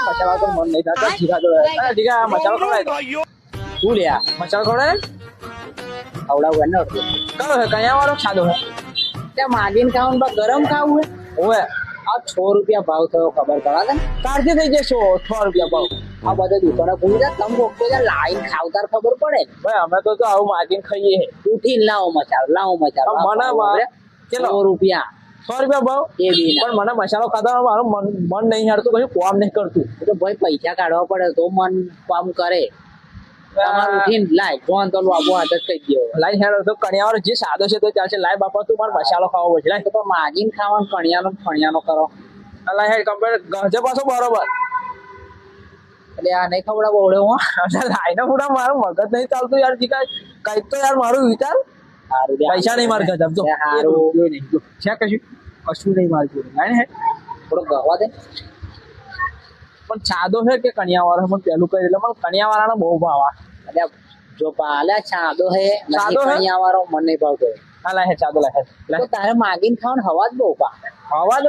મસાલા તો મન નહીં થતા જીરા તો ઠીક આ મસાલો ખવડાય તો શું લ્યા મસાલો ખવડાય ખવડાવું ને કયો હે કયા વાળો સાદો હે ત્યાં માગીને ખાવું તો ગરમ ખાવું હે ઓએ આ 6 રૂપિયા ભાવ થયો ખબર પડે ને તારથી થઈ જશે 6 રૂપિયા ભાવ આ બધા દુકાનો ખુલી જાય તમે લોકો લાઈન ખાવતાર ખબર પડે ભાઈ અમે તો આવું માગીને ખાઈએ હે ઉઠીને લાવો મચાલો મને કેટલો 100 રૂપિયા 100 રૂપિયા ભાવ એ બી ના પણ મને મસાલો ખાતા મારું મન નહીં હારતું કશું કામ નહીં કરતું તો ભાઈ પૈસા કાઢવા પડે તો મન કામ કરે તમારું ઉઠીને લાય ફોન તો આબો હાથ જ કહી દો લાઈ હેડ તો કણિયાવાળો જે સાદો છે તો ચાલશે લાઈ બાપા તું મારે મસાલો ખાવો પડશે લાઈ તો માગીને ખાવાનું કણિયાનો ફણિયાનો કરો લાઈ હેડ કમ્પ્લીટ ગજે પાછો બરોબર એટલે આ નહીં ખવડાવ ઓળે હું લાઈને પૂરા મારું મગજ નહીં ચાલતું યાર જીકા કઈક તો યાર મારું વિચાર સારું પૈસા નહીં માર ગજબ જો સારું છે કશું નહીં માર જોડે લાઈને હેડ થોડો ગવા દે પણ સાદો છે કે કણિયાવાળો પણ પેલું કહી એટલે પણ કણિયાવાળાનો બહુ ભાવ આ એટલે જો પાલે સાદો હે સાદો હે? કણિયા વાળો મને નહીં ભાવતો હા લાઈ હેડ સાદો લાઈ હેડ તો તારે માગીને ખાવાનું હવા જ બહુ પા અવાજ